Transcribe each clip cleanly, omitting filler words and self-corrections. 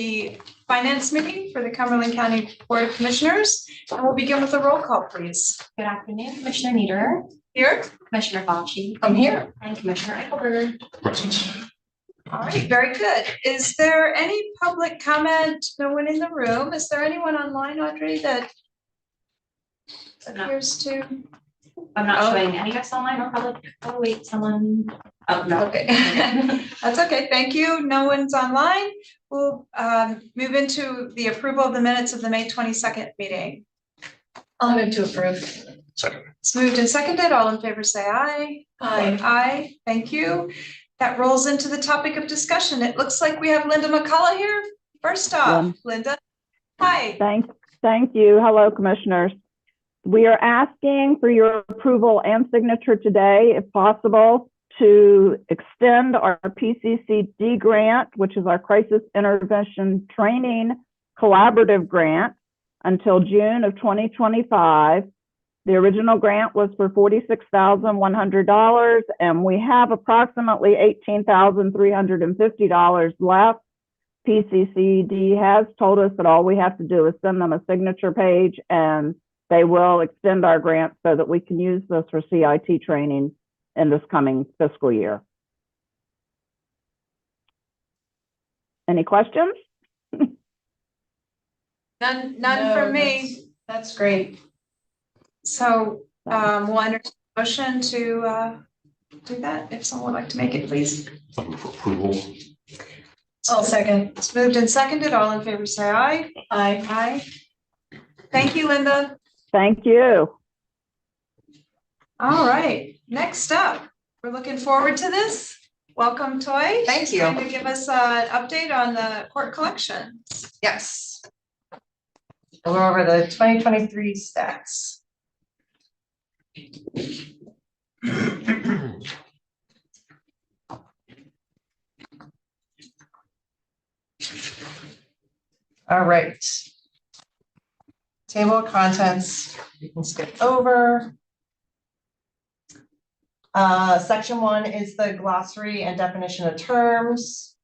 the finance meeting for the Cumberland County Board of Commissioners, and we'll begin with a roll call, please. Good afternoon, Commissioner Niederer. Here. Commissioner Bocci. I'm here. And Commissioner Eichelberger. Present. All right, very good. Is there any public comment? No one in the room. Is there anyone online, Audrey, that appears to? I'm not showing any of us online or public. Oh, wait, someone. Oh, no. Okay. That's okay. Thank you. No one's online. We'll move into the approval of the minutes of the May 22nd meeting. I'll move to approve. Second. It's moved and seconded. All in favor say aye. Aye. Aye. Thank you. That rolls into the topic of discussion. It looks like we have Linda McCulloch here. First off, Linda. Hi. Thank you. Hello, commissioners. We are asking for your approval and signature today, if possible, to extend our PCCD grant, which is our Crisis Intervention Training Collaborative Grant, until June of 2025. The original grant was for $46,100, and we have approximately $18,350 left. PCCD has told us that all we have to do is send them a signature page, and they will extend our grant so that we can use this for CIT training in this coming fiscal year. Any questions? None No, from me. That's great. So we'll entertain a motion to do that. If someone would like to make it, please. Looking for approval. I'll second. It's moved and seconded. All in favor say aye. Aye. Aye. Thank you, Linda. Thank you. All right, next up, we're looking forward to this. Welcome, Toye. Thank you. Going to give us an update on the court collections. Yes. We'll go over the 2023 stats. All right. Table of contents, you can skip over. Section 1 is the glossary and definition of terms.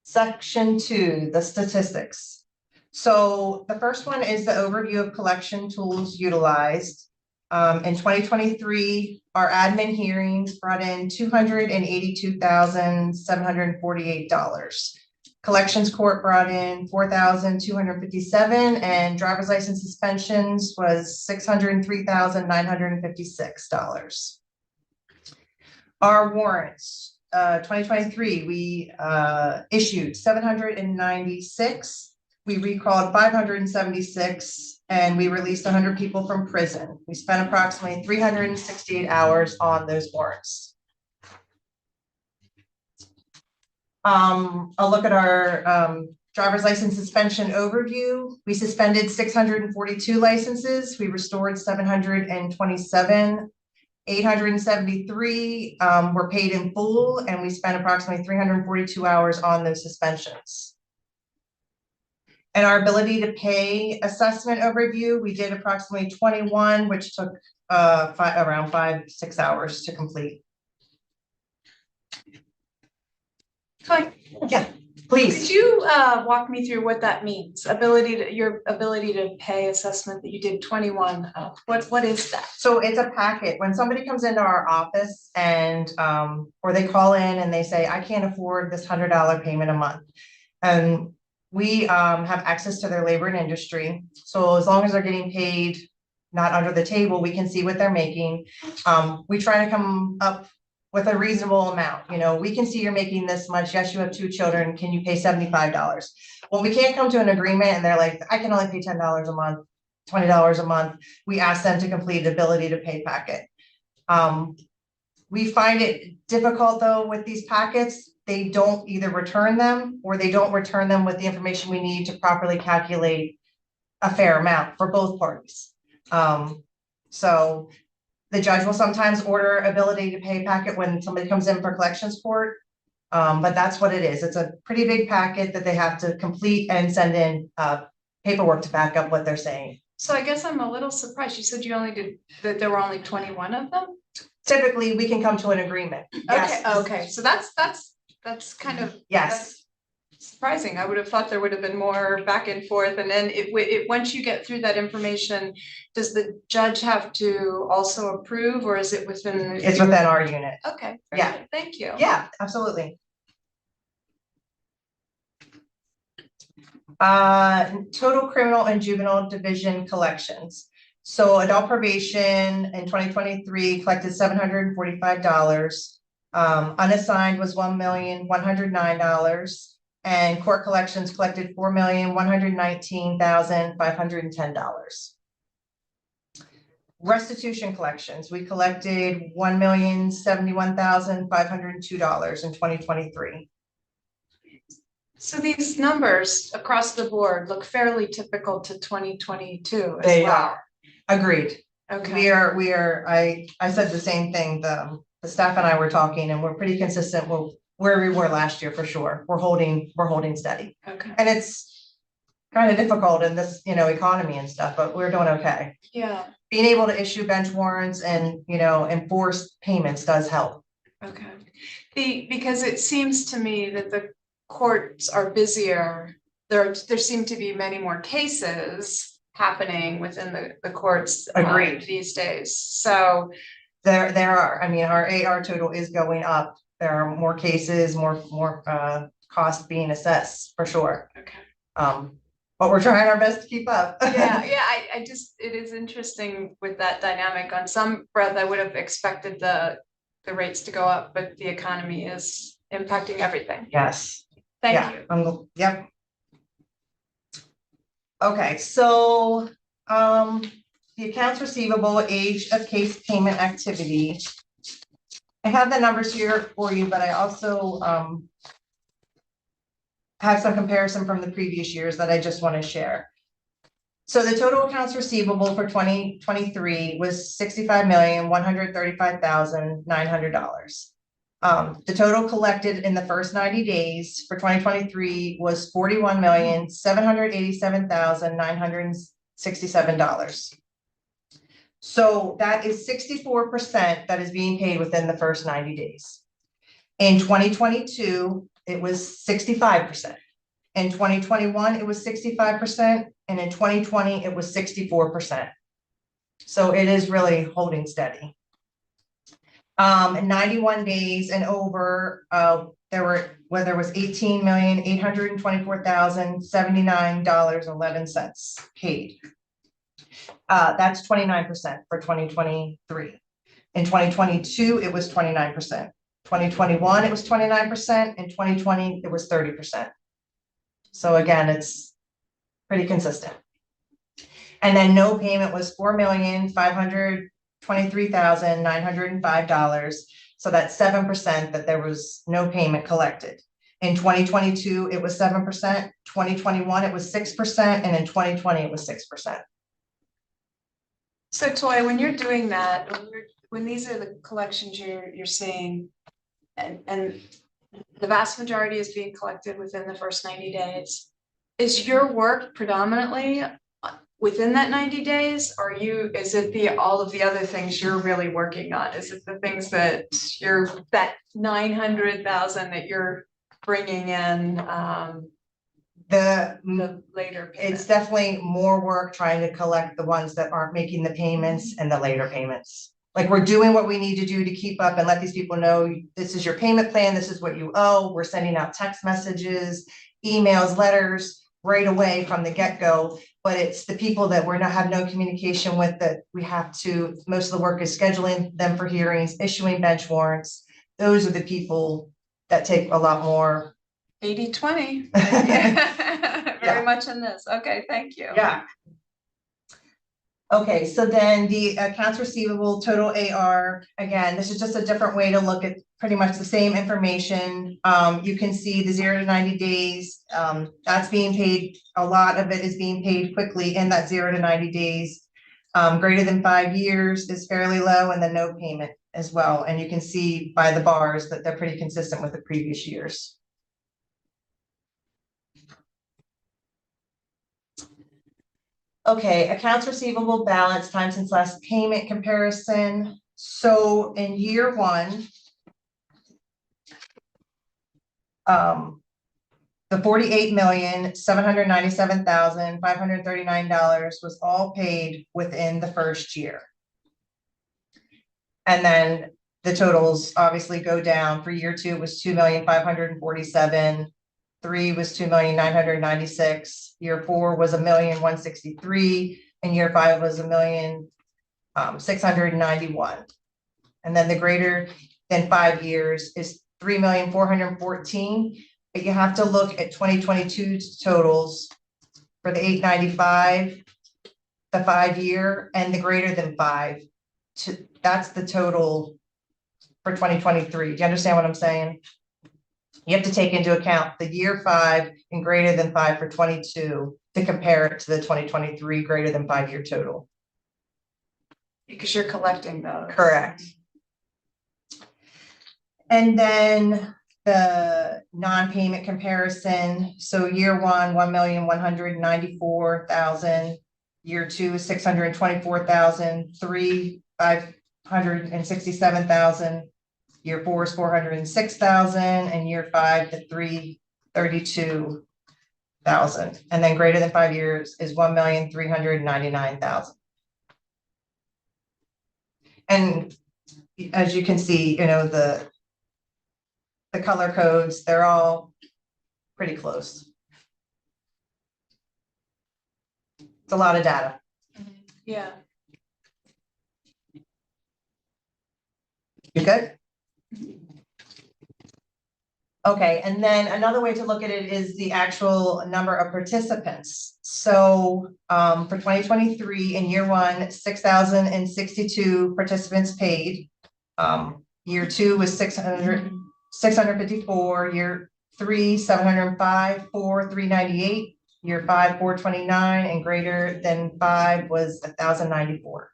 Section 2, the statistics. So the first one is the overview of collection tools utilized. In 2023, our admin hearings brought in $282,748. Collections court brought in $4,257, and driver's license suspensions was $603,956. Our warrants, 2023, we issued 796. We recalled 576, and we released 100 people from prison. We spent approximately 368 hours on those warrants. I'll look at our driver's license suspension overview. We suspended 642 licenses. We restored 727. 873 were paid in full, and we spent approximately 342 hours on those suspensions. And our ability to pay assessment overview, we did approximately 21, which took around 5-6 hours to complete. Yeah, please. Could you walk me through what that means? Your ability to pay assessment that you did 21 of. What is that? So it's a packet. When somebody comes into our office and or they call in and they say, I can't afford this $100 payment a month. And we have access to their labor and industry. So as long as they're getting paid not under the table, we can see what they're making. We try to come up with a reasonable amount. You know, we can see you're making this much. Yes, you have 2 children. Can you pay $75? When we can't come to an agreement and they're like, I can only pay $10 a month, $20 a month, we ask them to complete the ability to pay packet. We find it difficult though with these packets. They don't either return them or they don't return them with the information we need to properly calculate a fair amount for both parties. So the judge will sometimes order ability to pay packet when somebody comes in for collections court. But that's what it is. It's a pretty big packet that they have to complete and send in paperwork to back up what they're saying. So I guess I'm a little surprised. You said you only did that there were only 21 of them? Typically, we can come to an agreement. Okay, okay. So that's that's kind of. Yes, Surprising. I would have thought there would have been more back and forth, and then once you get through that information, does the judge have to also approve, or is it within? it's within our unit. Okay. very Yeah. good. Thank you. Yeah, absolutely. Total criminal and juvenile division collections. So adult probation in 2023 collected $745. Unassigned was $1,109,000, and court collections collected $4,119,510. Restitution collections, we collected $1,071,502 in 2023. So these numbers across the board look fairly typical to 2022 as They well. are. Agreed. Okay. We are, I said the same thing, the staff and I were talking, and we're pretty consistent with where we were last year for sure. We're holding steady. Okay. And it's kind of difficult in this, economy and stuff, but we're doing okay. Yeah. Being able to issue bench warrants and, enforce payments does help. Okay. Because it seems to me that the courts are busier. There seem to be many more cases happening within the courts Agreed. these days. So There are, our AR total is going up. There are more cases, more costs being assessed for sure. okay. But we're trying our best to keep up. Yeah, it is interesting with that dynamic. On some breath, I would have expected the rates to go up, but the economy is impacting everything. Yes. Thank Yeah, you. Yep. Okay, so, the accounts receivable, age of case payment activity. I have the numbers here for you, but I also, have some comparison from the previous years that I just want to share. So the total accounts receivable for 2023 was $65,135,900. The total collected in the first 90 days for 2023 was $41,787,967. So that is 64% that is being paid within the first 90 days. In 2022, it was 65%. In 2021, it was 65%, and in 2020, it was 64%. So it is really holding steady. 91 days and over, there was $18,824,079.11 paid. That's 29% for 2023. In 2022, it was 29%. 2021, it was 29%. In 2020, it was 30%. So again, it's pretty consistent. And then no payment was $4,523,905. So that's 7% that there was no payment collected. In 2022, it was 7%. 2021, it was 6%, and in 2020, it was 6%. So Toye, when you're doing that, when these are the collections you're seeing, and the vast majority is being collected within the first 90 days, is your work predominantly within that 90 days? Or is it all of the other things you're really working on? Is it the things that that 900,000 that you're bringing in, the later payments? It's definitely more work trying to collect the ones that aren't making the payments and the later payments. Like, we're doing what we need to do to keep up and let these people know this is your payment plan, this is what you owe. We're sending out text messages, emails, letters right away from the get-go. But it's the people that have no communication with that we have to, most of the work is scheduling them for hearings, issuing bench warrants. Those are the people that take a lot more. 80-20. Yeah. Very much in this. Okay, thank you. Yeah. Okay, so then the accounts receivable total AR, again, this is just a different way to look at pretty much the same information. You can see the 0 to 90 days, that's being paid. A lot of it is being paid quickly in that 0 to 90 days. Greater than 5 years is fairly low, and then no payment as well. And you can see by the bars that they're pretty consistent with the previous years. Okay, accounts receivable balance time since last payment comparison. So in year one, The $48,797,539 was all paid within the first year. And then the totals obviously go down. For year 2 was 2,547,000. 3 was 2,996,000. Year 4 was 1,163,000, and year 5 was 1,691,000. And then the greater than 5 years is 3,414,000. But you have to look at 2022's totals for the 895, the 5-year, and the greater than 5. That's the total for 2023. Do you understand what I'm saying? You have to take into account the year 5 and greater than 5 for 22 to compare it to the 2023 greater than 5-year total. Because you're collecting those. Correct. And then the non-payment comparison. So year 1, 1,194,000. Year 2 is 624,000. 3, 567,000. Year 4 is 406,000, and year 5 to 332,000. And then greater than 5 years is 1,399,000. And as you can see, you know, the color codes, they're all pretty close. It's a lot of data. Yeah. You good? Okay, and then another way to look at it is the actual number of participants. So for 2023, in year 1, 6,062 participants paid. Year 2 was 654. Year 3, 705. 4, 398. Year 5, 429, and greater than 5 was 1,094.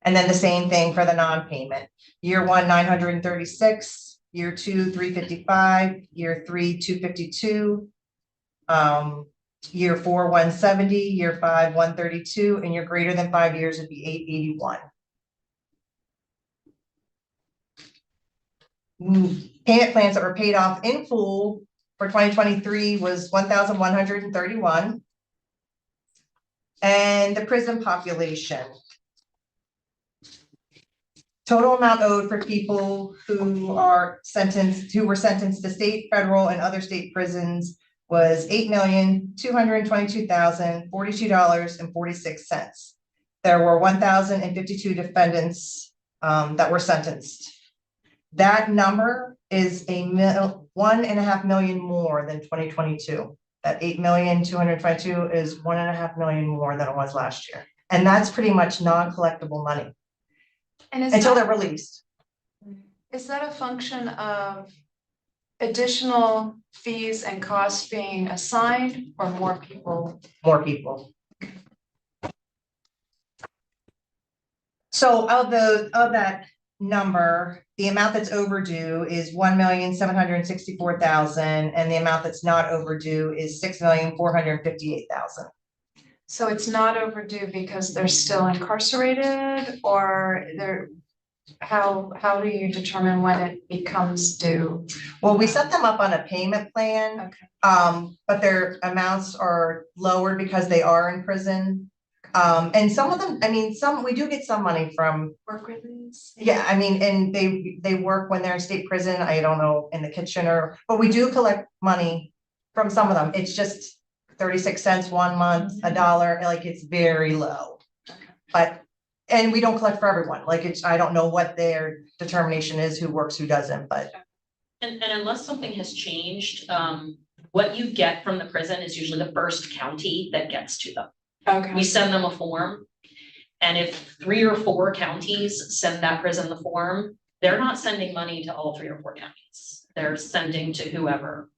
And then the same thing for the non-payment. Year 1, 936. Year 2, 355. Year 3, 252. Year 4, 170. Year 5, 132. And your greater than 5 years would be 881. Payment plans that were paid off in full for 2023 was 1,131. And the prison population. Total amount owed for people who were sentenced to state, federal, and other state prisons was $8,222,042.46. There were 1,052 defendants that were sentenced. That number is $1.5 million more than 2022. That 8,222,000 is $1.5 million more than it was last year. And that's pretty much non-collectible money. And Until they're released. is that a function of additional fees and costs being assigned, or more people? More people. So of that number, the amount that's overdue is 1,764,000, and the amount that's not overdue is 6,458,000. So it's not overdue because they're still incarcerated, or how do you determine when it becomes due? Well, we set them up on a payment plan. Okay. But their amounts are lower because they are in prison. And some of them, I mean, we do get some money from Work release? yeah, I mean, and they work when they're in state prison. I don't know, in the kitchen but we do collect money from some of them. It's just 36 cents 1 month, $1, like it's very low. Okay. And we don't collect for everyone. Like I don't know what their determination is, who works, who doesn't, but. And unless something has changed, what you get from the prison is usually the first county that gets to them. Okay. We send them a form. And if 3 or 4 counties send that prison the form, they're not sending money to all 3 or 4 counties. They're sending to whoever.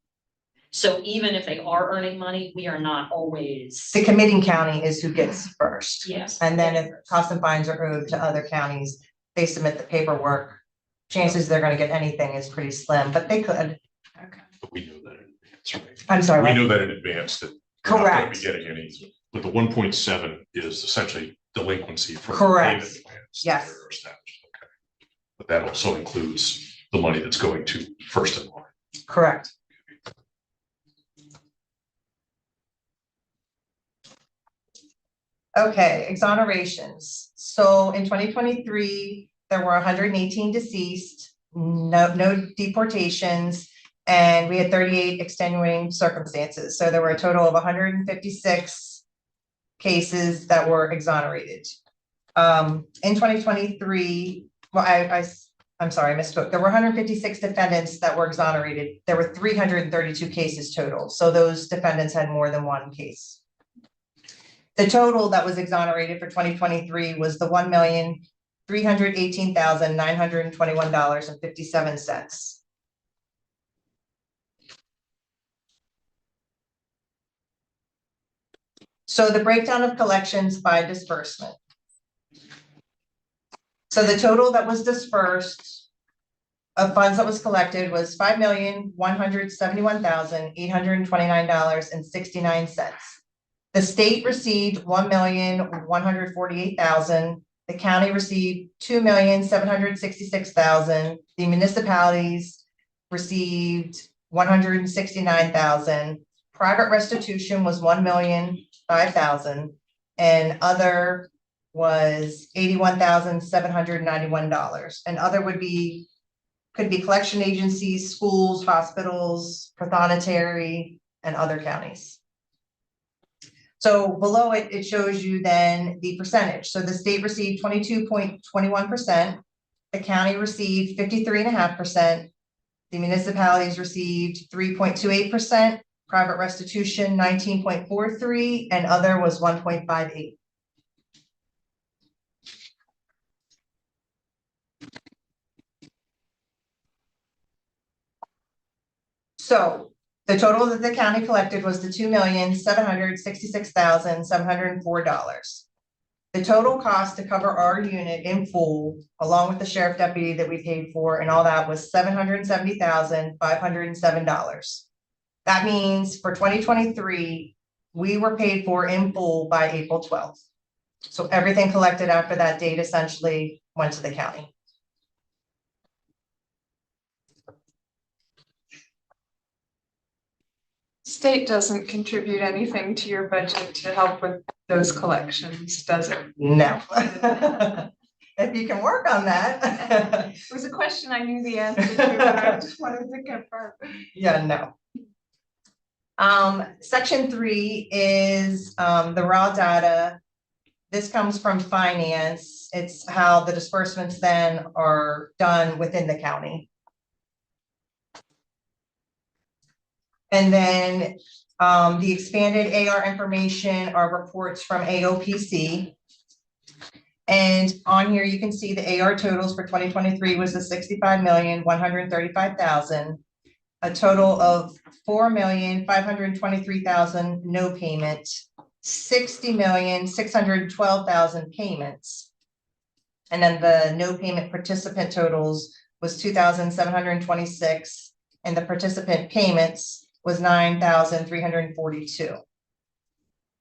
So even if they are earning money, we are not always. The committing county is who gets first. Yes. And then if costs and fines are owed to other counties, they submit the paperwork. Chances they're gonna get anything is pretty slim, but they could. Okay. But we know that in advance, right? I'm sorry. We what? know that in advance that we're not gonna be Correct. getting any, but the 1.7 is essentially delinquency from. Correct. payment plans Yes. that are established. Okay. But that also includes the money that's going to first in line. Correct. Okay, exonerations. So in 2023, there were 118 deceased, no deportations, and we had 38 extenuating circumstances. So there were a total of 156 cases that were exonerated. In 2023, well, I'm sorry, I misspoke. There were 156 defendants that were exonerated. There were 332 cases total. So those defendants had more than one case. The total that was exonerated for 2023 was the $1,318,921.57. So the breakdown of collections by disbursement. So the total that was dispersed of funds that was collected was $5,171,829.69. The state received $1,148,000. The county received $2,766,000. The municipalities received $169,000. Private restitution was $1,005,000, and other was $81,791. And other could be collection agencies, schools, hospitals, prothonotary, and other counties. So below it, it shows you then the percentage. So the state received 22.21%. The county received 53.5%. The municipalities received 3.28%. Private restitution 19.43%, and other was 1.58%. So the total that the county collected was the $2,766,704. The total cost to cover our unit in full, along with the sheriff deputy that we paid for and all that, was $770,507. That means for 2023, we were paid for in full by April 12th. So everything collected after that date essentially went to the county. State doesn't contribute anything to your budget to help with those collections, does it? No. If you can work on that. It was a question I knew the answer to, but I just wanted to confirm. Yeah, no. Section 3 is the raw data. This comes from finance. It's how the disbursements then are done within the county. And then the expanded AR information are reports from AOPC. And on here, you can see the AR totals for 2023 was the $65,135,000, a total of $4,523,000 no payment, $60,612,000 payments. And then the no payment participant totals was 2,726, and the participant payments was 9,342.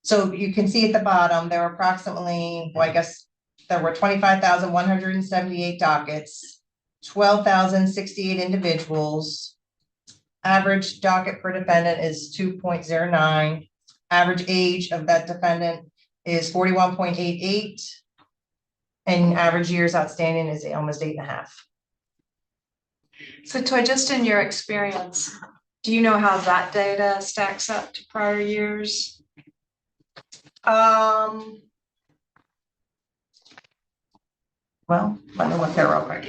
So you can see at the bottom, there were approximately, well, I guess there were 25,178 dockets, 12,068 individuals. Average docket per defendant is 2.09. Average age of that defendant is 41.88. And average years outstanding is almost 8.5. So Toye, just in your experience, do you know how that data stacks up to prior years? Well, let me look there real quick.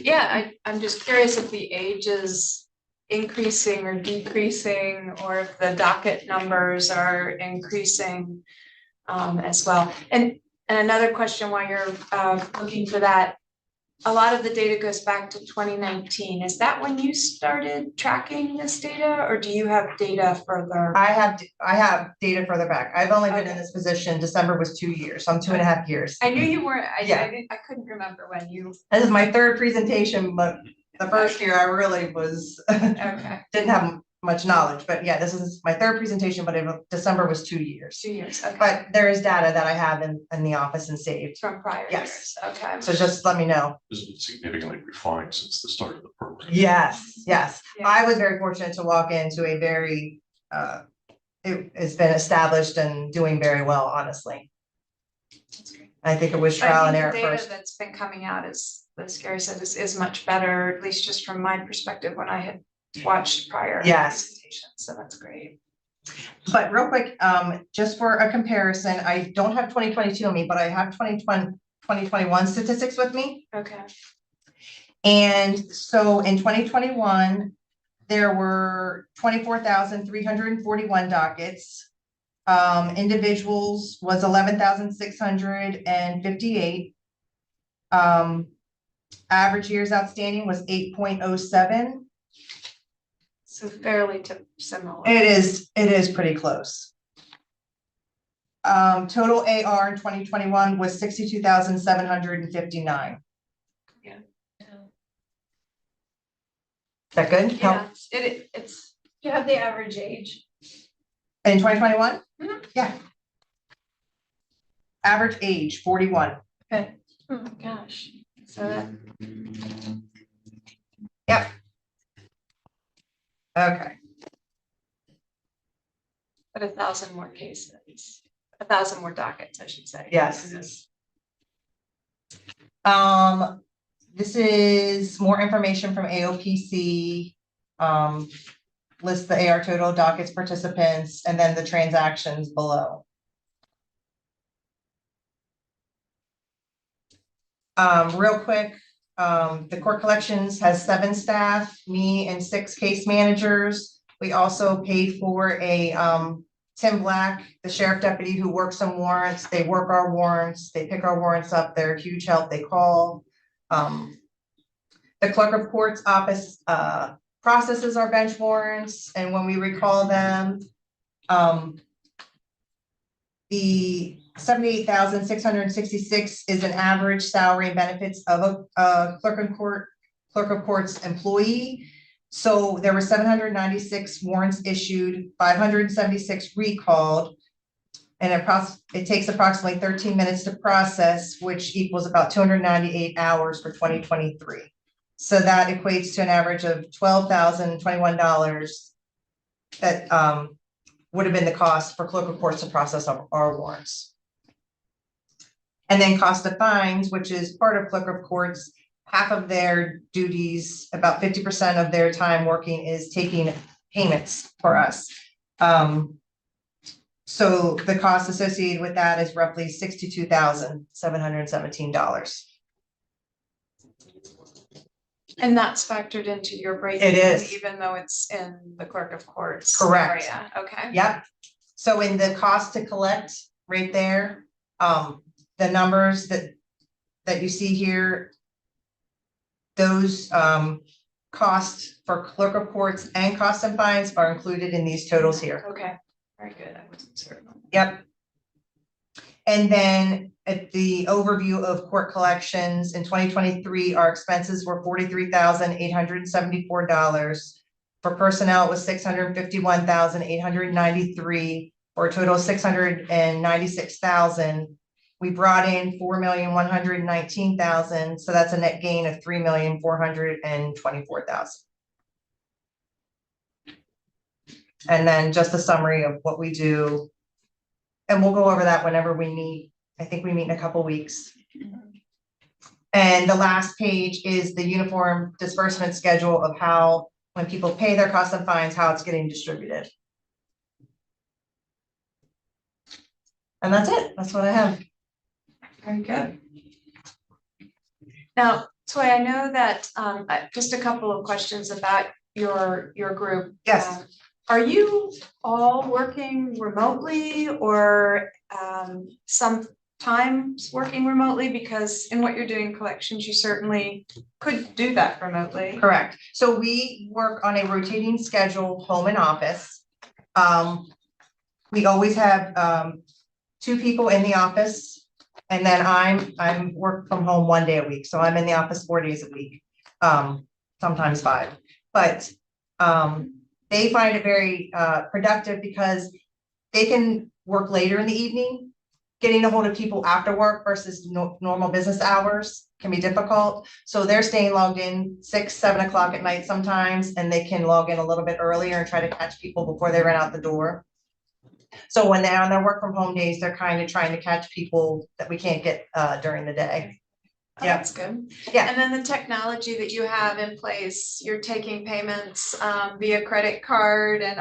Yeah, I'm just curious if the age is increasing or decreasing, or if the docket numbers are increasing as well. And another question while you're looking for that, a lot of the data goes back to 2019. Is that when you started tracking this data, or do you have data further? I have data further back. I've only been in this position. December was 2 years, so I'm 2.5 years. I knew you weren't. Yeah. I couldn't remember when you. This is my third presentation, but the first year I really was Okay. didn't have much knowledge, but yeah, this is my third presentation, but December was 2 years. 2 years, okay. But there is data that I have in the office and saved, From prior Yes. years, okay. so just let me know. This has been significantly refined since the start of the program. Yes, yes, Yeah. I was very fortunate to walk into a very, it's been established and doing very well, honestly. That's great. I think it was I trial and think error the at data first. that's been coming out as Gary said, is much better, at least just from my perspective when I had watched prior Yes. presentations, so that's great. But real quick, just for a comparison, I don't have 2022 on me, but I have 2021 statistics with me. Okay, And so in 2021, there were 24,341 dockets. Individuals was 11,658. Average years outstanding was 8.07. so fairly similar. It is pretty close. Total AR in 2021 was 62,759. Yeah. Is that good? Yeah, it's, Do you have the average age? In 2021? Mhm. Yeah. Average age, 41. oh gosh, so that, Yep. Okay. but 1,000 more cases, 1,000 more dockets, I should say. Yes. This is more information from AOPC. Lists the AR total, dockets, participants, and then the transactions below. Real quick, the court collections has 7 staff, me and 6 case managers. We also paid for a Tim Black, the sheriff deputy who works on warrants. They work our warrants, they pick our warrants up, they're a huge help, they call. The clerk of court's office processes our bench warrants, and when we recall them, the 78,666 is an average salary and benefits of a clerk of court's employee. So there were 796 warrants issued, 576 recalled, and it takes approximately 13 minutes to process, which equals about 298 hours for 2023. So that equates to an average of $12,021 that would have been the cost for clerk of courts to process our warrants. And then cost of fines, which is part of clerk of courts, half of their duties, about 50% of their time working is taking payments for us. So the cost associated with that is roughly $62,717. And that's factored into your break. It is. Even though it's in the clerk of courts. Correct. Area. Okay. Yep. So in the cost to collect right there, the numbers that you see here, those costs for clerk of courts and costs and fines are included in these totals here. Okay, very good. I wasn't certain. Yep. And then at the overview of court collections in 2023, our expenses were $43,874. For personnel, it was $651,893, for a total of $696,000. We brought in $4,119,000, so that's a net gain of $3,424,000. And then just a summary of what we do. And we'll go over that whenever we meet. I think we meet in a couple weeks. And the last page is the uniform disbursement schedule of how, when people pay their costs and fines, how it's getting distributed. And that's it. That's what I have. Very good. Now, Toye, I know that just a couple of questions about your group. Yes. Are you all working remotely or sometimes working remotely? Because in what you're doing collections, you certainly could do that remotely. Correct. So we work on a rotating schedule, home and office. We always have 2 people in the office, and then I'm work from home 1 day a week. So I'm in the office 4 days a week, sometimes 5. But they find it very productive because they can work later in the evening. Getting a hold of people after work versus normal business hours can be difficult. So they're staying logged in 6, 7 o'clock at night sometimes, and they can log in a little bit earlier and try to catch people before they run out the door. So when they're on their work from home days, they're kind of trying to catch people that we can't get during the day. Oh, Yeah. that's good. Yeah. And then the technology that you have in place, you're taking payments via credit card and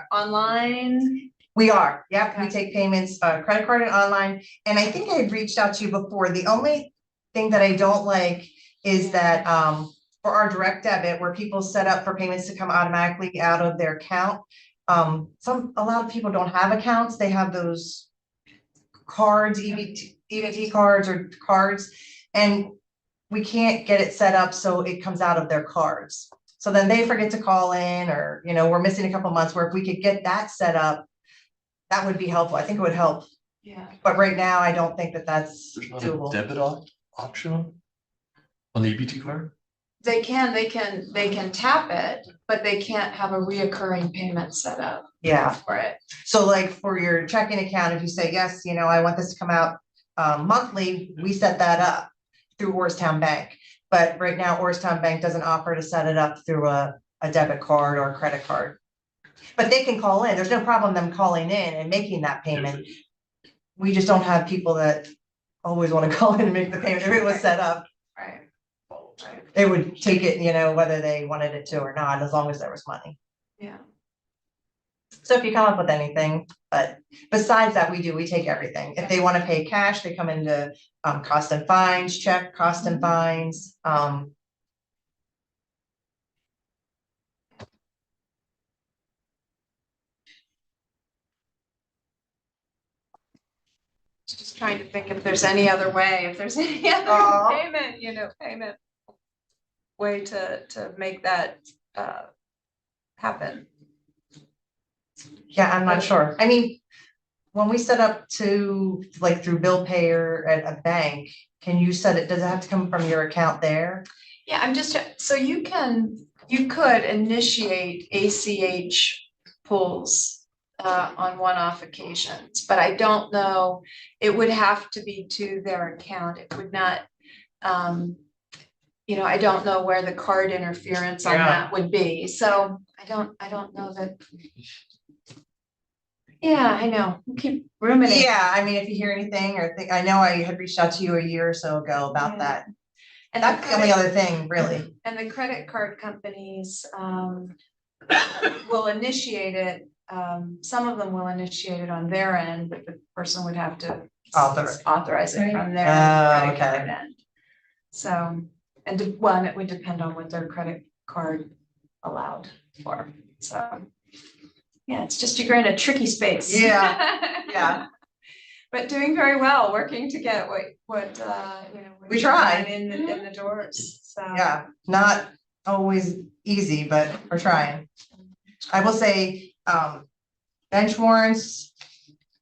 online. We are, yep, we Okay. take payments, credit card and online, and I think I had reached out to you before. The only thing that I don't like is that, for our direct debit, where people set up for payments to come automatically out of their account. A lot of people don't have accounts, they have those cards, EBT cards or cards, and we can't get it set up so it comes out of their cards. So then they forget to call in, or, we're missing a couple months, where if we could get that set up, that would be helpful. I think it would help. Yeah. But right now, I don't think that that's There's not a doable. debit option on the EBT card? They can tap it, but they can't have a reoccurring payment set up Yeah, for it. so like for your checking account, if you say, yes, I want this to come out monthly, we set that up through Orrstown Bank. But right now, Orrstown Bank doesn't offer to set it up through a debit card or a credit card. But they can call in. There's no problem them calling in and making that payment. We just don't have people that always want to call in and make the payment. If it was set up, Right. Right. it would take it, whether they wanted it to or not, as long as there was money. Yeah. So if you come up with anything, but besides that, we take everything. If they want to pay cash, they come into cost and fines, check cost and fines. Just trying to think if there's any other way, if there's any other Aw. payment way to make that happen. Yeah, I'm not sure. I mean, when we set up to, like, through bill pay or at a bank, can you set it, does it have to come from your account there? Yeah, so you could initiate ACH pulls on one-off occasions, but I don't know, it would have to be to their account. It would not, I don't know where the card interference on Yeah. that would be, so I don't know that. Yeah, I know, we'll keep ruminating. Yeah, I mean, if you hear anything or think, I know I had reached out to you a year or so ago about Yeah. that. And That's the only other thing, really. And the credit card companies will initiate it, some of them will initiate it on their end, but the person would have to authorize it from their credit okay. card end. So, and it would depend on what their credit card allowed for, so. Yeah, it's just, you're in a tricky space. Yeah. But doing very well, working to get what We try. in the doors, so. Yeah, not always easy, but we're trying. I will say, bench warrants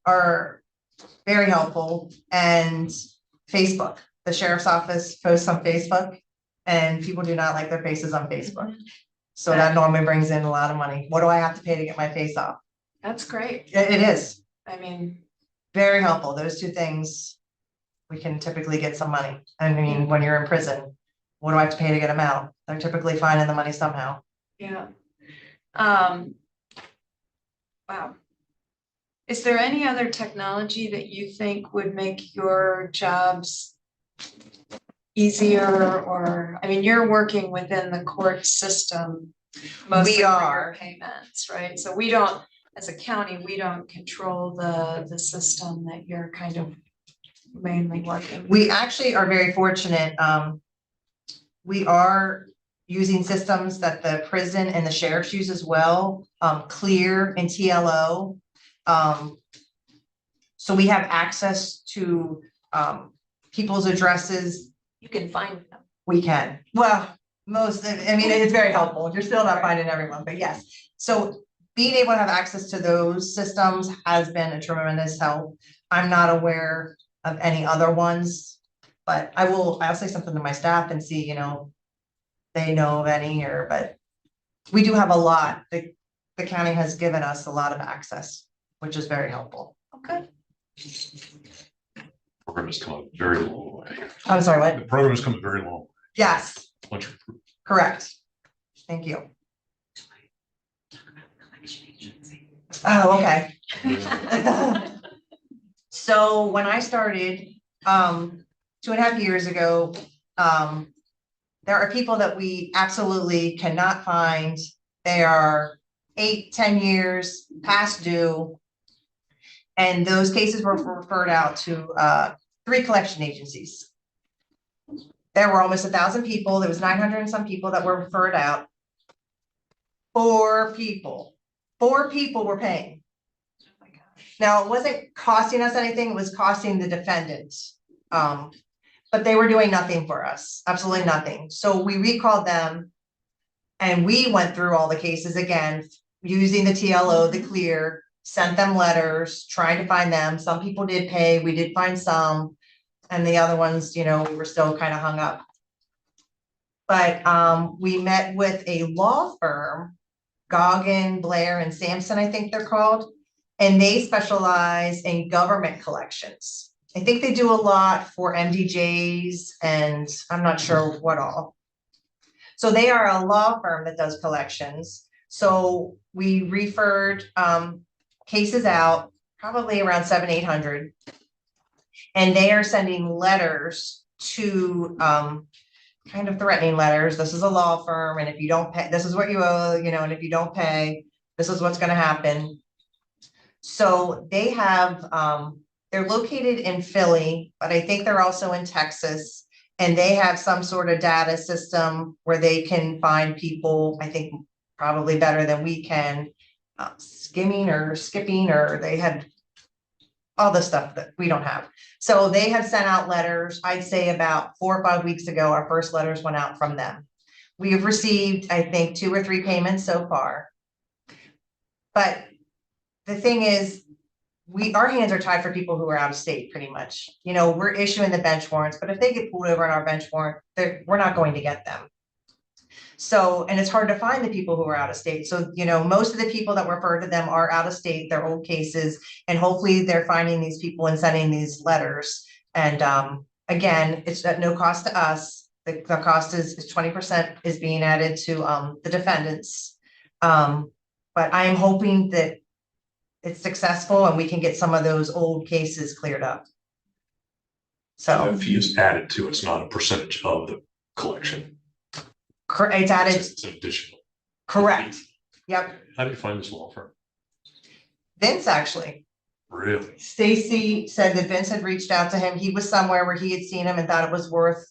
are very helpful, and Facebook, the sheriff's office posts on Facebook, and people do not like their faces on Facebook. So that normally brings in a lot of money. What do I have to pay to get my face off? That's great, It is I mean, very helpful. Those two things, we can typically get some money. I mean, when you're in prison, what do I have to pay to get them out? They're typically finding the money somehow. yeah. Wow. Is there any other technology that you think would make your jobs easier, or, I mean, you're working within the court system mostly for are. your payments, right? So we don't, as a county, we don't control the system that you're kind of mainly working. We actually are very fortunate. We are using systems that the prison and the sheriffs use as well, Clear and TLO. So we have access to people's addresses. You can find them. We can, well, I mean, it's very helpful. You're still not finding everyone, but yes. So being able to have access to those systems has been a tremendous help. I'm not aware of any other ones, but I'll say something to my staff and see, they know of any, but we do have a lot. The the county has given us a lot of access, which is very helpful. Okay. Program has come a very long way. I'm sorry, what? The program has come a very long way. Yes, Much improved. correct. Thank you. Oh, okay. So when I started, 2.5 years ago, there are people that we absolutely cannot find. They are 8, 10 years past due. And those cases were referred out to 3 collection agencies. There were almost 1,000 people. There was 900 and some people that were referred out. 4 people were paying. Now, it wasn't costing us anything, it was costing the defendants. But they were doing nothing for us, absolutely nothing. So we recalled them. And we went through all the cases again, using the TLO, the clear, sent them letters, trying to find them. Some people did pay, we did find some. And the other ones, we were still kind of hung up. But we met with a law firm, Goggin, Blair, and Sampson, I think they're called. And they specialize in government collections. I think they do a lot for MDJs and I'm not sure what all. So they are a law firm that does collections. So we referred cases out, probably around 700, 800. And they are sending letters to kind of threatening letters. This is a law firm, and if you don't pay, this is what you owe, and if you don't pay, this is what's going to happen. So they have, they're located in Philly, but I think they're also in Texas. And they have some sort of data system where they can find people, I think probably better than we can, skimming or skipping, or they had all the stuff that we don't have. So they have sent out letters. I'd say about 4 or 5 weeks ago, our first letters went out from them. We have received, I think, 2 or 3 payments so far. But the thing is, our hands are tied for people who are out of state, pretty much. We're issuing the bench warrants, but if they get pulled over on our bench warrant, we're not going to get them. So, and it's hard to find the people who are out of state. So, most of the people that refer to them are out of state, they're old cases, and hopefully they're finding these people and sending these letters. And again, it's at no cost to us. The cost is 20% is being added to the defendants. But I am hoping that it's successful and we can get some of those old cases cleared up. So That fee is added to, it's not a percentage of the collection. it's added, It's an additional. correct. Yep. How do you find this law firm? Vince, actually. Really? Stacy said that Vince had reached out to him. He was somewhere where he had seen him and thought it was worth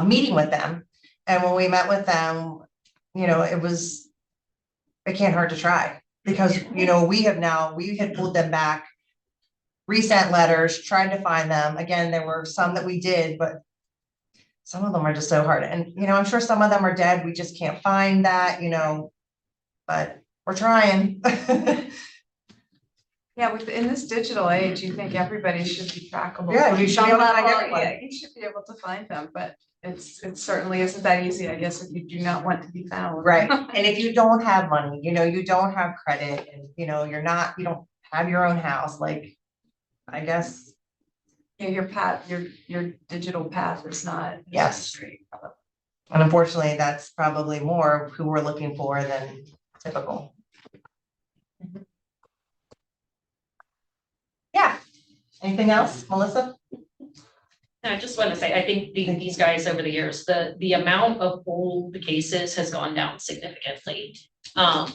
meeting with them. And when we met with them, it can't hurt to try. Because, we had pulled them back, resent letters, tried to find them. Again, there were some that we did, but some of them are just so hard. And, I'm sure some of them are dead. We just can't find that, but we're trying. Yeah, in this digital age, you think everybody should be trackable. Yeah, you should be able to find everyone. Yeah, you should be able to find them, but it certainly isn't that easy, I guess, if you do not want to be found. Right. And if you don't have money, you don't have credit and, you don't have your own house, like, I guess. Yeah, your digital path is not. Yes. straight. And unfortunately, that's probably more who we're looking for than typical. Yeah. Anything else, Melissa? I just want to say, I think these guys over the years, the amount of old cases has gone down significantly. I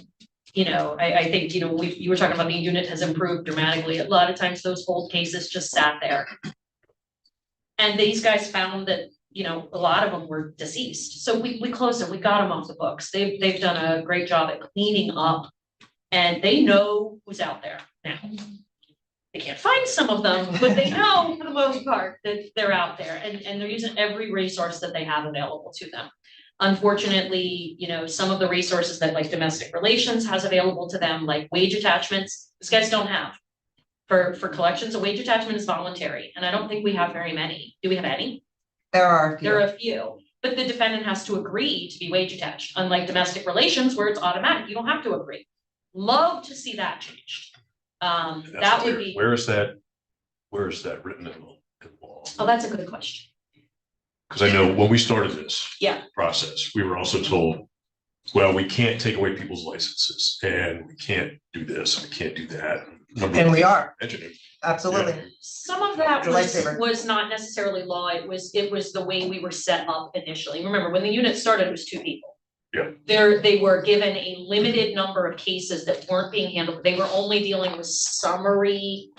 think, you were talking about the unit has improved dramatically. A lot of times those old cases just sat there. And these guys found that, a lot of them were deceased. So we closed them, we got them off the books. They've done a great job at cleaning up and they know who's out there now. They can't find some of them, but they know for the most part that they're out there and they're using every resource that they have available to them. Unfortunately, some of the resources that like domestic relations has available to them, like wage attachments, these guys don't have. For collections, a wage attachment is voluntary, and I don't think we have very many. Do we have any? There are a few. There are a few, but the defendant has to agree to be wage attached, unlike domestic relations where it's automatic, you don't have to agree. Love to see that changed. That's That would weird. be, Where is that written in law? oh, that's a good question. Because I know when we started this. Yeah. Process, we were also told, well, we can't take away people's licenses and we can't do this, we can't do that. And we are. Mentioning. Absolutely. Some of that It's a lifesaver. was not necessarily law, it was the way we were set up initially. Remember, when the unit started, it was 2 people. Yeah. They were given a limited number of cases that weren't being handled, they were only dealing with summary,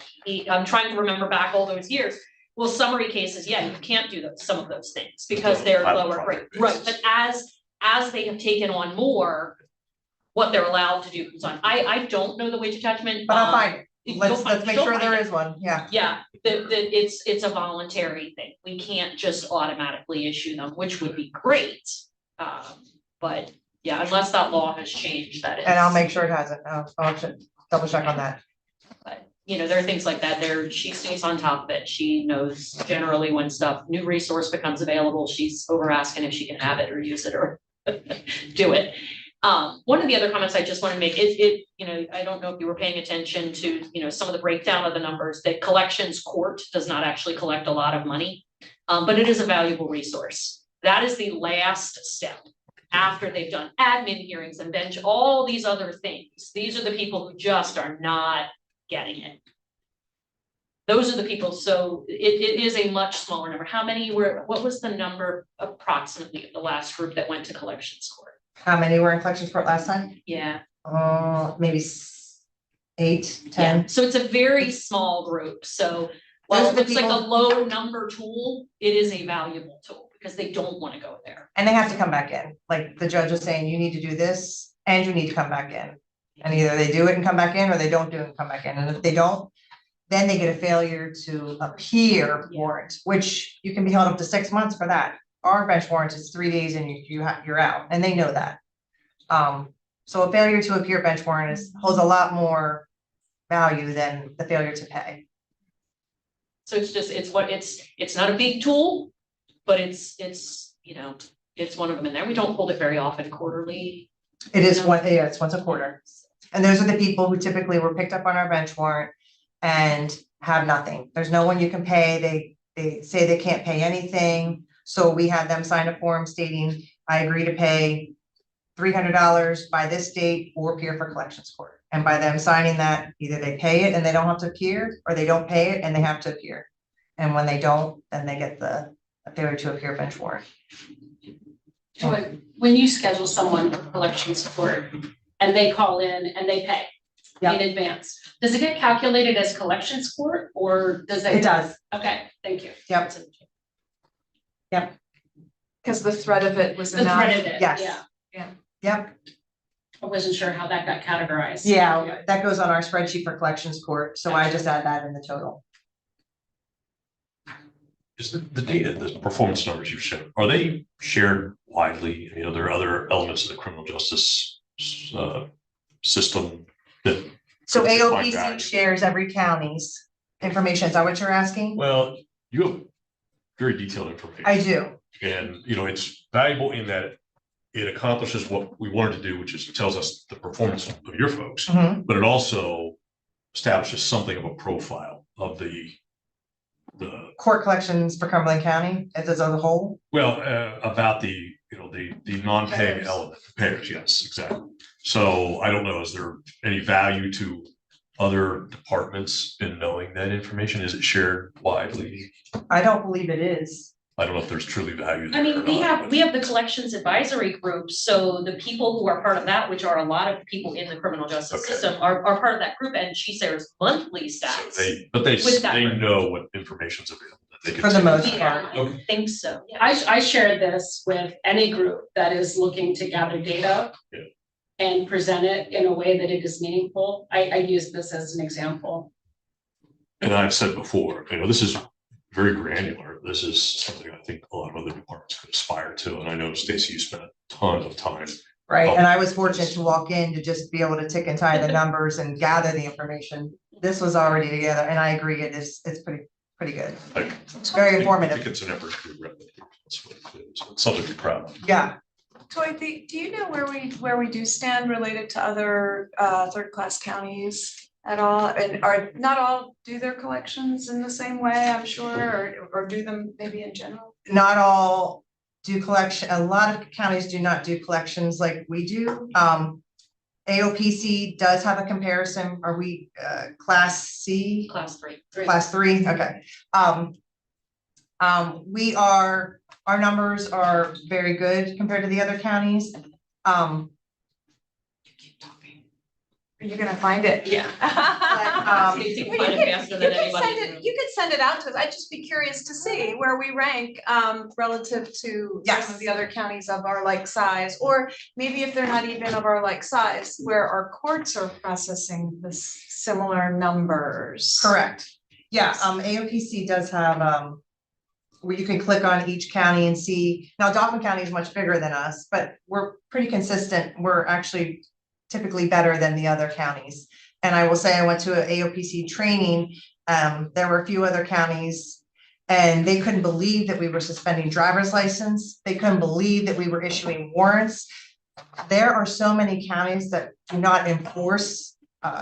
I'm trying to remember back all those years. Well, summary cases, yeah, you can't do some of those things because they're Pilot lower grade, project right, basis. but as they have taken on more, what they're allowed to do comes on. I don't know the wage attachment. But I'll find it. you'll Let's find- make you'll sure find there it. is one, yeah. Yeah, it's a voluntary thing. We can't just automatically issue them, which would be great. But yeah, unless that law has changed, that is. And I'll make sure it hasn't, I'll double check on that. But, you know, there are things like that there. She stays on top of it. She knows generally when new resource becomes available, she's over asking if she can have it or use it or do it. One of the other comments I just want to make is you know, I don't know if you were paying attention to, you know, some of the breakdown of the numbers that collections court does not actually collect a lot of money. But it is a valuable resource. That is the last step after they've done admin hearings and bench, all these other things. These are the people who just are not getting it. Those are the people, so it is a much smaller number. How many what was the number approximately of the last group that went to collections court? How many were in collections court last time? Yeah. Maybe 8, Yeah, 10. so it's a very small group, so while Those it are the looks like a people- low number tool, it is a valuable tool because they don't want to go there. And they have to come back in, like the judge is saying, you need to do this and you need to come back in. And either they do it and come back in, or they don't do it and come back in, and if they don't, then they get a failure to appear warrant, which you can be held up to 6 months for that. Our bench warrant is 3 days and you're out, and they know that. So a failure to appear bench warrant holds a lot more value than the failure to pay. So it's not a big tool, but it's, you know, it's one of them in there. We don't hold it very often quarterly. It is it's once a quarter. And those are the people who typically were picked up on our bench warrant and have nothing. There's no one you can pay. They say they can't pay anything. So we had them sign a form stating, I agree to pay $300 by this date or appear for collections court. And by them signing that, either they pay it and they don't have to appear, or they don't pay it and they have to appear. And when they don't, then they get the failure to appear bench warrant. When you schedule someone for collections court and they call in and they pay in advance, does it get calculated as collections court or does it? It does. Okay, thank you. Yep. Because the threat of it was The enough. thread of it, Yes. yeah. Yep. I wasn't sure how that got categorized. Yeah, that goes on our spreadsheet for collections court. So I just add that in the total. Is the data, the performance numbers you've shown, are they shared widely? You know, there are other elements of the criminal justice system that. So It's like AOPC that. shares every county's information. Is that what you're asking? Well, you have very detailed information. I do. And, you know, it's valuable in that it accomplishes what we wanted to do, which is tells us the performance of your folks, Mhm. but it also establishes something of a profile of the Court collections for Cumberland County as a whole. well, about the, you know, the non-paying Payers. element, payers, yes, exactly. So I don't know, is there any value to other departments in knowing that information? Is it shared widely? I don't believe it is. I don't know if there's truly value. I mean, there or we not, have the collections advisory group, so the people who are part of that, which are a lot of people in the criminal justice Okay. system, are part of that group, and she shares monthly So stats. they with that group. know what information's available. That they can For the take. most Yeah, part. I think so. Yeah. I share this with any group that is looking to gather data. Yeah. And present it in a way that it is meaningful. I use this as an example. And I've said before, you know, this is very granular. This is something I think a lot of other departments could aspire to. And I know Stacy, you spent a ton of time. Right, and I was fortunate to walk in to just be able to tick and tie the numbers and gather the information. This was already together, and I agree, it's pretty good. Like, It's very I think informative. it's an effort to replicate. That's what it is. It's something to be proud of. Yeah, Toye, do you know where we do stand related to other third-class counties at all? And are not all do their collections in the same way, I'm sure, or do them maybe in general? Not all do collection, a lot of counties do not do collections like we do. AOPC does have a comparison. Are we class C? Class 3. Class 3, okay. Our numbers are very good compared to the other counties. You're gonna find it. Yeah. You You can find it faster than anybody. you can send it out to us. I'd just be curious to see where we rank relative to Yes. some of the other counties of our like size, or maybe if they're not even of our like size, where our courts are processing this similar numbers. Correct. Yeah, AOPC does have, where you can click on each county and see, now Dauphin County is much bigger than us, but we're pretty consistent. We're actually typically better than the other counties. And I will say I went to an AOPC training, there were a few other counties and they couldn't believe that we were suspending driver's license. They couldn't believe that we were issuing warrants. There are so many counties that do not enforce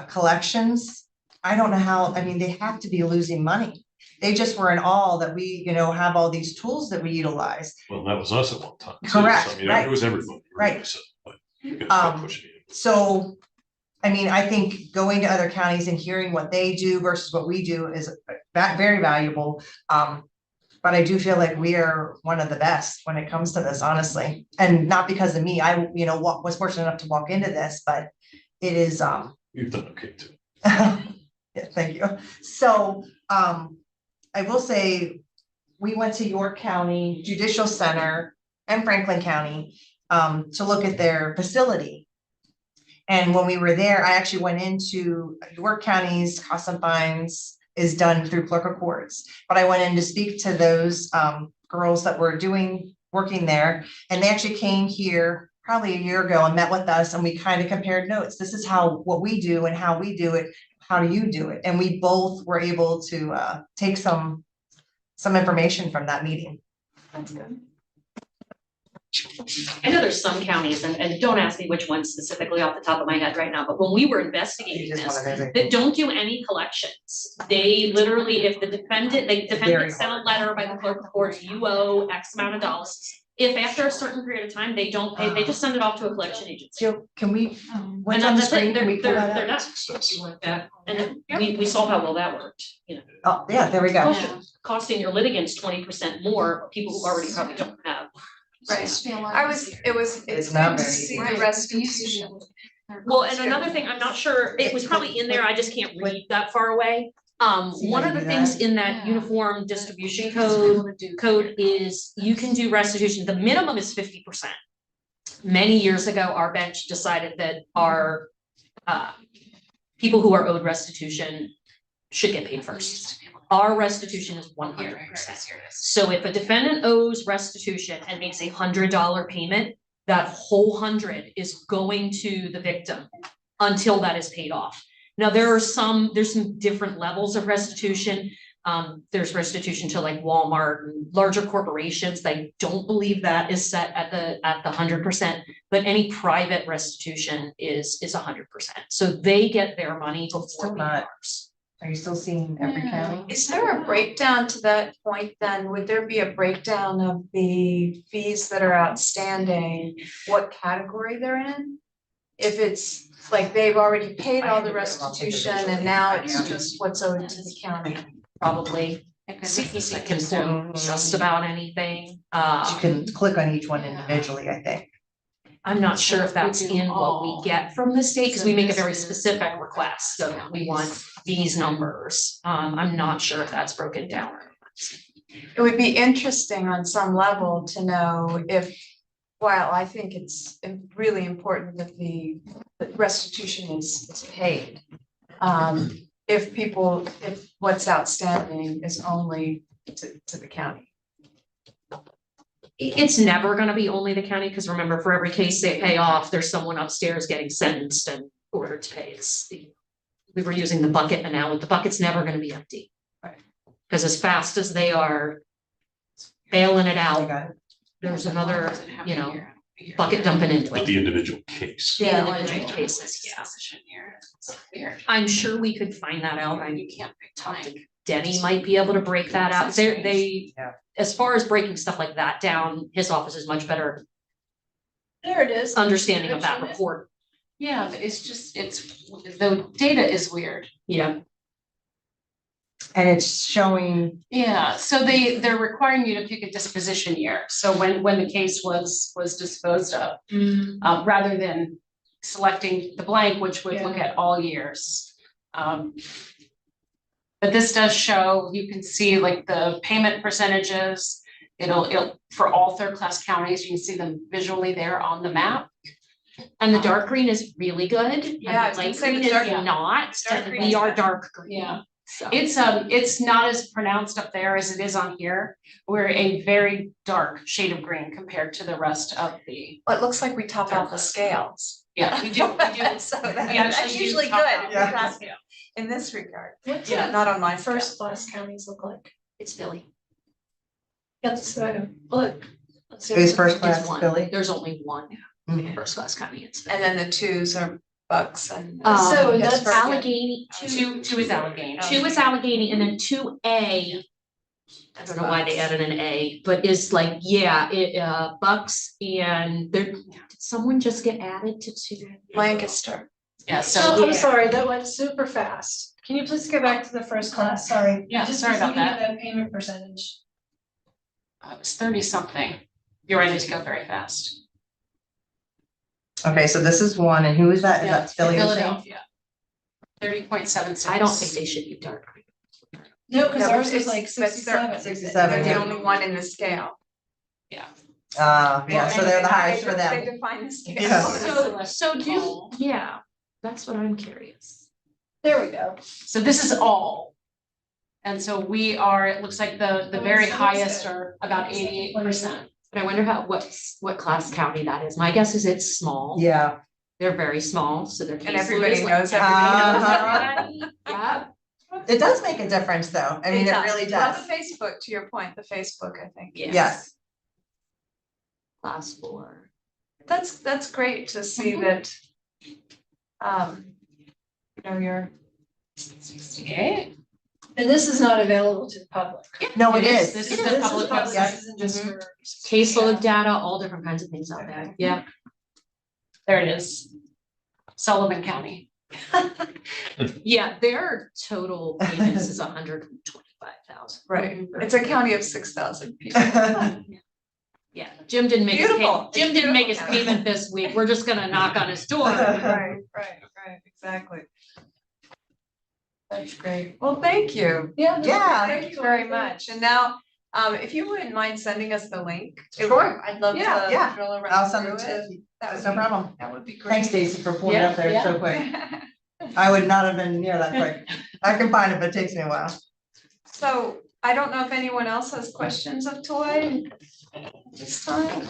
collections. I don't know how, I mean, they have to be losing money. They just were in awe that we, have all these tools that we utilize. Well, that was us at one time. too. Correct, So, I mean, right. It was everybody. Right. really, so, but you guys kept pushing it. So, I mean, I think going to other counties and hearing what they do versus what we do is very valuable. But I do feel like we are one of the best when it comes to this, honestly. And not because of me, I, was fortunate enough to walk into this, but it is, You've done okay too. yeah, thank you. So, I will say, we went to York County Judicial Center and Franklin County, to look at their facility. And when we were there, I actually went into York County's costs and fines is done through clerk of courts. But I went in to speak to those girls that were working there, and they actually came here probably a year ago and met with us, and we kind of compared notes. This is what we do and how we do it. How do you do it? And we both were able to take some information from that meeting. That's good. I know there's some counties, and don't ask me which ones specifically off the top of my head right now, but when we were investigating this, that don't do any collections. They literally, if the defendant sent a letter by the clerk of court, you owe X amount of dollars. If after a certain period of time, they don't pay, they just send it off to a collection agency. Jill, can we, And what's on the that's it, screen? Can we pull they're that up? done. Success. And we saw how well that worked, Oh, yeah, there we go. Costing your litigants 20% more, people who already probably don't have. Right. It's It's not good to very see easy. the restitution. Well, and another thing, I'm not sure, it was probably in there, I just can't read that far away. One of the things in that uniform distribution code is you can do restitution, the minimum is 50%. Many years ago, our bench decided that our people who are owed restitution should get paid first. Our restitution is 100%. So if a defendant owes restitution and makes $100 payment, that whole 100 is going to the victim until that is paid off. Now, there's some different levels of restitution. There's restitution to like Walmart and larger corporations. I don't believe that is set at the 100%, but any private restitution is 100%. So they get their money before Still we not. ours. Are you still seeing every county? Is there a breakdown to that point then? Would there be a breakdown of the fees that are outstanding, what category they're in? If it's like they've already paid all the restitution and now it's just what's owed to the county? Probably. CPC can do just about anything. You can click on each one individually, I think. I'm not sure if that's in what we get from the state, because we make a very specific request, so we want these numbers. I'm not sure if that's broken down. It would be interesting on some level to know if, while I think it's really important that the restitution is paid. If what's outstanding is only to the county. It's never gonna be only the county, because remember, for every case they pay off, there's someone upstairs getting sentenced and ordered to pay. We were using the bucket analogy. The bucket's never gonna be empty. Right. Because as fast as they are bailing it I out, got it. there's another, bucket dumping into With it. the individual case. The Yeah, individual like- cases, yeah. It's weird. I'm sure we could find that out. You can't pick time. Denny might be able to break that out. They, Yeah. as far as breaking stuff like that down, his office is much better There it is. understanding of that report. Yeah, but it's just, the data is weird. Yeah. And it's showing, Yeah, so they're requiring you to pick a disposition year, so when the case was disposed of, rather than selecting the blank, which would look at all years. But this does show, you can see like the payment percentages, it'll, for all third class counties, you can see them visually there on the map. And the dark green is really good. Yeah, I was And the gonna light say the green is dark- not, dark and green we is are good. dark green. Yeah. So. It's not as pronounced up there as it is on here. We're a very dark shade of green compared to the rest of the, Well, it looks like we top out the scales. yeah, we do. So We that's actually do usually top good out. if Yeah. that's in this regard. Yeah. Not on my scale. First class counties look like. It's Philly. That's, look. let's see. is first It's class one. Philly? There's only one Mhm. first class county. It's And then the twos are Bucks and. So Yes, that's for- Allegheny, Two is Allegheny. two is Allegheny, and then 2A. I don't know why they added an A, but it's like, yeah, Bucks and there, did someone just get added to 2? Lancaster. Yeah, So so, I'm sorry, that went super fast. Can you please go back to the first class? Sorry. Yeah, Just sorry about looking at that. Payment percentage. it was 30 something. You're right, it's go very fast. Okay, so this is one, and who is that? Is Yeah, that Philly? Philadelphia. 30.76. I don't think they should be dark green. No, because No, ours it's- was like but they're- 67. 67, They're the yeah. only one in the scale. Yeah, so they're the highest for They them. define the scale. Yeah. So yeah, that's what I'm curious. There we go. So this is all. And so we are, it looks like the very highest are about 88%. But I wonder what class county that is. My guess is it's small. Yeah, They're very small, so their And caseload everybody is like- knows everybody knows Uh-huh. everybody. Yeah, it does make a difference, though. I mean, it really Well, does. the Facebook, to your point, the Facebook, I think. Yes. class 4. That's great to see that. You know, you're. 68. And this is not available to the public. No, it is. This This is the public public, website. this isn't just for. Caseload data, all different kinds of things out there. Yeah. There it is. Sullivan County. Yeah, their total payments is 125,000. Right, it's a county of 6,000 people. Yeah, Jim didn't make his Beautiful. payment. Jim didn't make his Beautiful. payment this week. We're just gonna knock on his door. Right, exactly. That's great. Well, thank you. Yeah. Yeah. Thank you very much. And now, if you wouldn't mind sending us the link. Sure. I'd love to Yeah. drill around I'll send it through to you. That That's would no be- problem. That would be great. Thanks, Stacy, for pulling it up there Yeah, so quick. I would not have been near that quick. I can find it, but it takes me a while. So I don't know if anyone else has questions of Toye this time.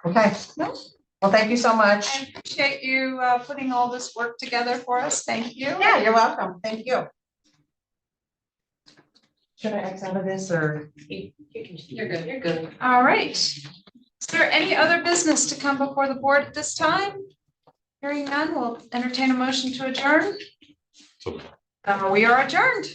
Okay. No. Well, thank you so much. I appreciate you putting all this work together for us. Thank you. Yeah, you're welcome. Thank you. Should I X out of this or? You're good, you're good. All right. Is there any other business to come before the board at this time? Hearing none, we'll entertain a motion to adjourn. So We are adjourned.